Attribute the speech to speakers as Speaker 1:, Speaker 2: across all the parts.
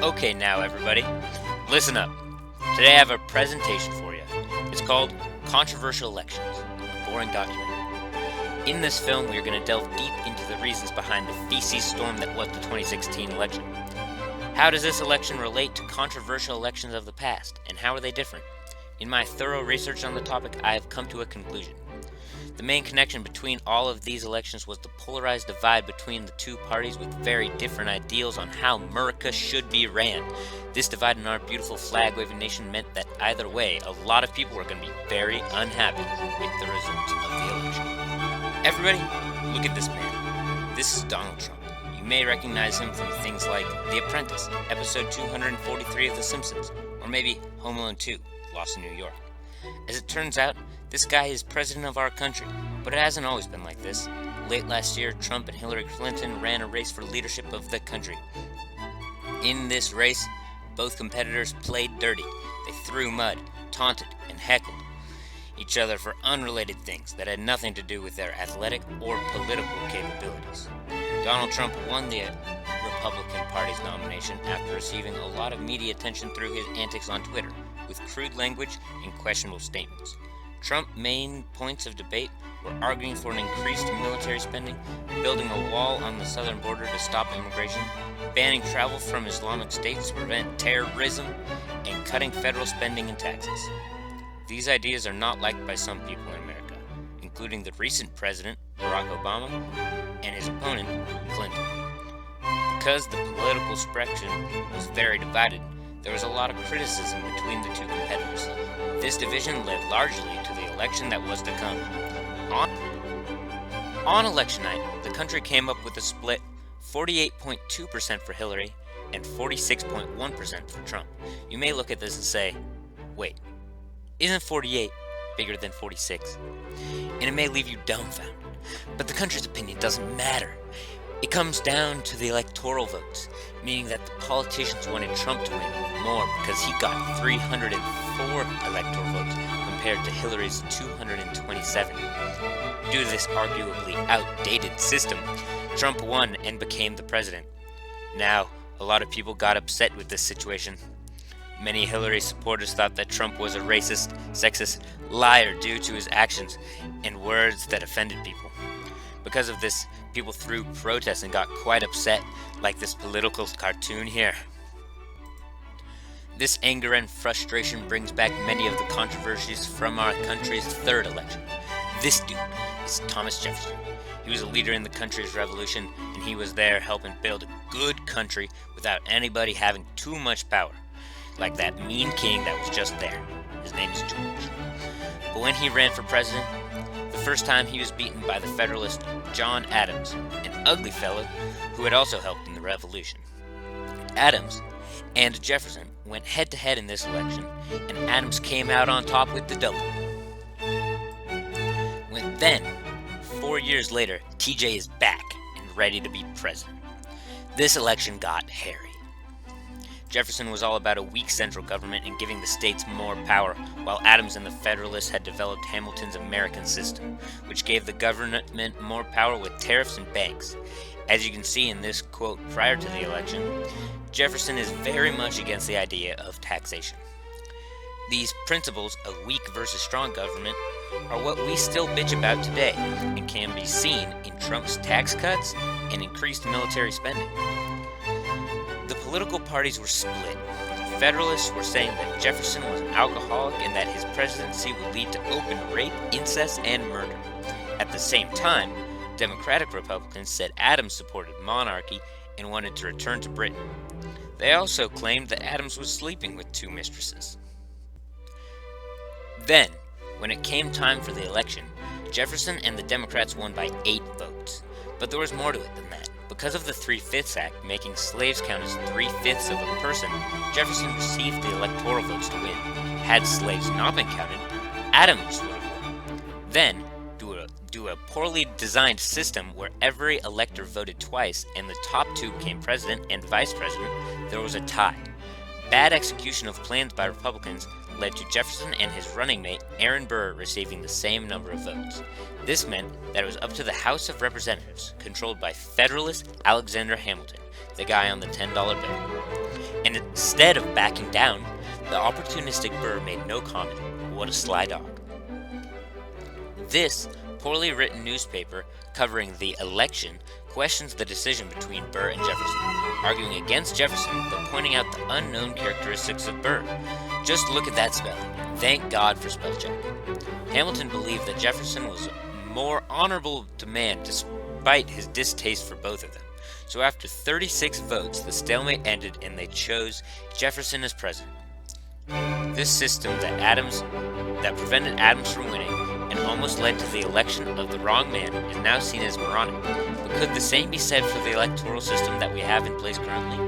Speaker 1: Okay now everybody, listen up. Today I have a presentation for you. It's called Controversial Elections, a boring document. In this film we are going to delve deep into the reasons behind the feces storm that was the 2016 election. How does this election relate to controversial elections of the past, and how are they different? In my thorough research on the topic, I have come to a conclusion. The main connection between all of these elections was the polarized divide between the two parties with very different ideals on how America should be ran. This divide in our beautiful flag-waving nation meant that either way, a lot of people were going to be very unhappy with the results of the election. Everybody, look at this man. This is Donald Trump. You may recognize him from things like The Apprentice, episode 243 of The Simpsons, or maybe Home Alone 2, Lost in New York. As it turns out, this guy is president of our country, but it hasn't always been like this. Late last year, Trump and Hillary Clinton ran a race for leadership of the country. In this race, both competitors played dirty. They threw mud, taunted, and heckled each other for unrelated things that had nothing to do with their athletic or political capabilities. Donald Trump won the Republican Party's nomination after receiving a lot of media attention through his antics on Twitter, with crude language and questionable statements. Trump's main points of debate were arguing for an increased military spending, building a wall on the southern border to stop immigration, banning travel from Islamic states to prevent terrorism, and cutting federal spending and taxes. These ideas are not liked by some people in America, including the recent president, Barack Obama, and his opponent, Clinton. Because the political spectrum was very divided, there was a lot of criticism between the two competitors. This division led largely to the election that was to come. On election night, the country came up with a split 48.2% for Hillary and 46.1% for Trump. You may look at this and say, wait, isn't 48 bigger than 46? And it may leave you dumbfounded, but the country's opinion doesn't matter. It comes down to the electoral votes, meaning that the politicians wanted Trump to win more because he got 304 electoral votes compared to Hillary's 227. Due to this arguably outdated system, Trump won and became the president. Now, a lot of people got upset with this situation. Many Hillary supporters thought that Trump was a racist, sexist liar due to his actions and words that offended people. Because of this, people threw protests and got quite upset, like this political cartoon here. This anger and frustration brings back many of the controversies from our country's third election. This dude is Thomas Jefferson. He was a leader in the country's revolution, and he was there helping build a good country without anybody having too much power, like that mean king that was just there. His name is George. But when he ran for president, the first time he was beaten by the Federalist John Adams, an ugly fellow who had also helped in the Revolution. Adams and Jefferson went head-to-head in this election, and Adams came out on top with the double. Then, 4 years later, TJ is back and ready to be president. This election got hairy. Jefferson was all about a weak central government and giving the states more power, while Adams and the Federalists had developed Hamilton's American system, which gave the government more power with tariffs and banks. As you can see in this quote prior to the election, Jefferson is very much against the idea of taxation. These principles of weak versus strong government are what we still bitch about today and can be seen in Trump's tax cuts and increased military spending. The political parties were split. Federalists were saying that Jefferson was an alcoholic and that his presidency would lead to open rape, incest, and murder. At the same time, Democratic Republicans said Adams supported monarchy and wanted to return to Britain. They also claimed that Adams was sleeping with two mistresses. Then, when it came time for the election, Jefferson and the Democrats won by 8 votes. But there was more to it than that. Because of the 3/5 Act making slaves count as 3/5 of a person, Jefferson received the electoral votes to win. Had slaves not been counted, Adams would have won. Then, due to a poorly designed system where every elector voted twice and the top 2 became president and vice president, there was a tie. Bad execution of plans by Republicans led to Jefferson and his running mate, Aaron Burr, receiving the same number of votes. This meant that it was up to the House of Representatives, controlled by Federalist Alexander Hamilton, the guy on the $10 bill. And and instead of backing down, the opportunistic Burr made no comment. What a sly dog. This poorly written newspaper covering the election questions the decision between Burr and Jefferson, arguing against Jefferson but pointing out the unknown characteristics of Burr. Just look at that spelling. Thank God for spell check. Hamilton believed that Jefferson was a more honorable to man despite his distaste for both of them. So after 36 votes, the stalemate ended and they chose Jefferson as president. This system that prevented Adams from winning and almost led to the election of the wrong man is now seen as moronic. But could the same be said for the electoral system that we have in place currently?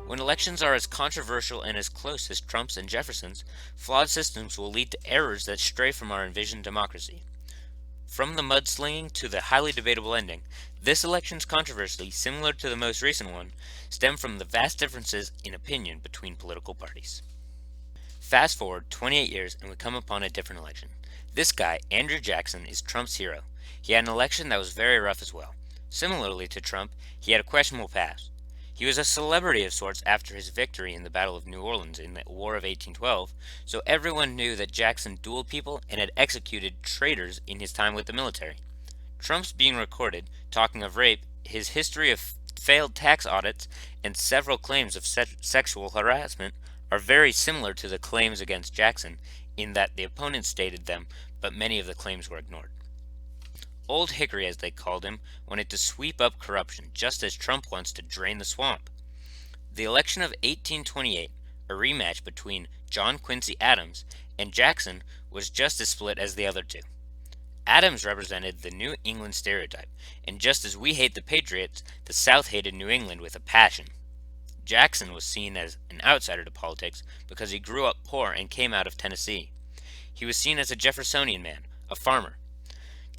Speaker 1: When elections are as controversial and as close as Trump's and Jefferson's, flawed systems will lead to errors that stray from our envisioned democracy. From the mudslinging to the highly debatable ending, this election's controversy, similar to the most recent one, stemmed from the vast differences in opinion between political parties. Fast forward 28 years and we come upon a different election. This guy, Andrew Jackson, is Trump's hero. He had an election that was very rough as well. Similarly to Trump, he had a questionable past. He was a celebrity of sorts after his victory in the Battle of New Orleans in the War of 1812, so everyone knew that Jackson dueled people and had executed traitors in his time with the military. Trump's being recorded, talking of rape, his history of failed tax audits, and several claims of sexual harassment are very similar to the claims against Jackson, in that the opponents stated them, but many of the claims were ignored. Old Hickory, as they called him, wanted to sweep up corruption, just as Trump wants to drain the swamp. The election of 1828, a rematch between John Quincy Adams and Jackson, was just as split as the other two. Adams represented the New England stereotype, and just as we hate the Patriots, the South hated New England with a passion. Jackson was seen as an outsider to politics because he grew up poor and came out of Tennessee. He was seen as a Jeffersonian man, a farmer.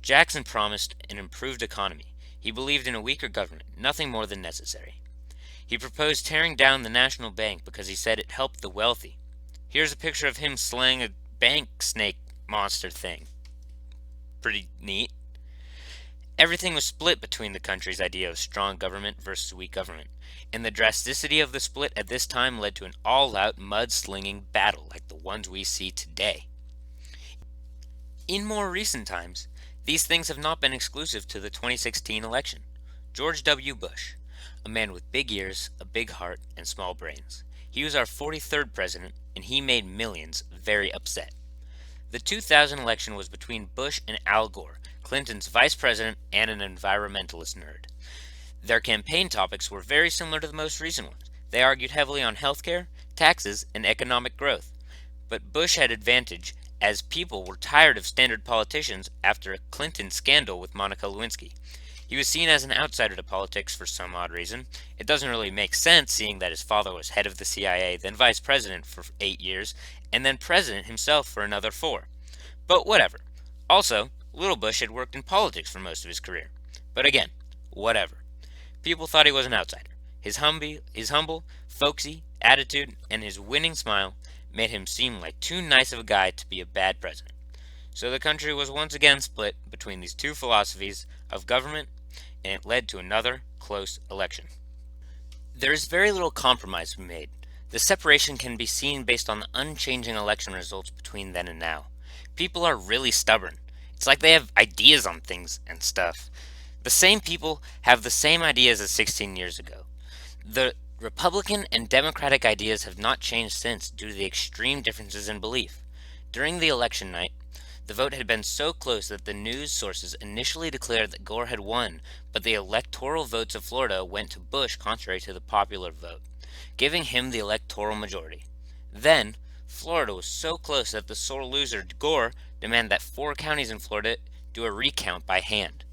Speaker 1: Jackson promised an improved economy. He believed in a weaker government, nothing more than necessary. He proposed tearing down the national bank because he said it helped the wealthy. Here's a picture of him slaying a bank snake monster thing. Pretty neat. Everything was split between the country's idea of strong government versus weak government, and the drasticity of the split at this time led to an all-out mud-slinging battle like the ones we see today. In more recent times, these things have not been exclusive to the 2016 election. George W. Bush, a man with big ears, a big heart, and small brains. He was our 43rd president, and he made millions very upset. The 2000 election was between Bush and Al Gore, Clinton's vice president and an environmentalist nerd. Their campaign topics were very similar to the most recent ones. They argued heavily on healthcare, taxes, and economic growth. But Bush had advantage as people were tired of standard politicians after a Clinton scandal with Monica Lewinsky. He was seen as an outsider to politics for some odd reason. It doesn't really make sense seeing that his father was head of the CIA, then vice president for 8 years, and then president himself for another 4. But whatever. Also, Little Bush had worked in politics for most of his career. But again, whatever. People thought he was an outsider. His humble, folksy attitude and his winning smile made him seem like too nice of a guy to be a bad president. So the country was once again split between these two philosophies of government, and it led to another close election. There is very little compromise to be made. The separation can be seen based on the unchanging election results between then and now. People are really stubborn. It's like they have ideas on things and stuff. The same people have the same ideas as 16 years ago. The Republican and Democratic ideas have not changed since due to the extreme differences in belief. During the election night, the vote had been so close that the news sources initially declared that Gore had won, but the electoral votes of Florida went to Bush contrary to the popular vote, giving him the electoral majority. Then, Florida was so close that the sore loser, Gore, demanded that 4 counties in Florida do a recount by hand.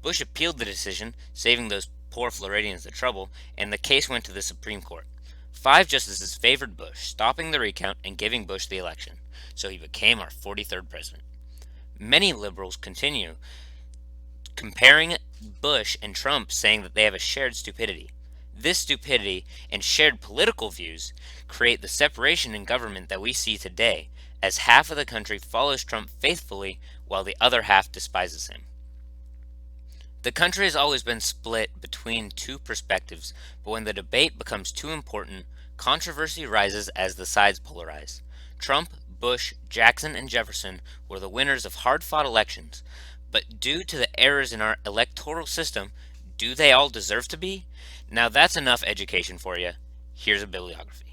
Speaker 1: Bush appealed the decision, saving those poor Floridians the trouble, and the case went to the Supreme Court. 5 justices favored Bush, stopping the recount and giving Bush the election, so he became our 43rd president. Many liberals continue comparing Bush and Trump, saying that they have a shared stupidity. This stupidity and shared political views create the separation in government that we see today, as half of the country follows Trump faithfully while the other half despises him. The country has always been split between two perspectives, but when the debate becomes too important, Controversy rises as the sides polarize. Trump, Bush, Jackson, and Jefferson were the winners of hard fought elections, but due to the errors in our electoral system, do they all deserve to be? Now that's enough education for you. Here's a bibliography.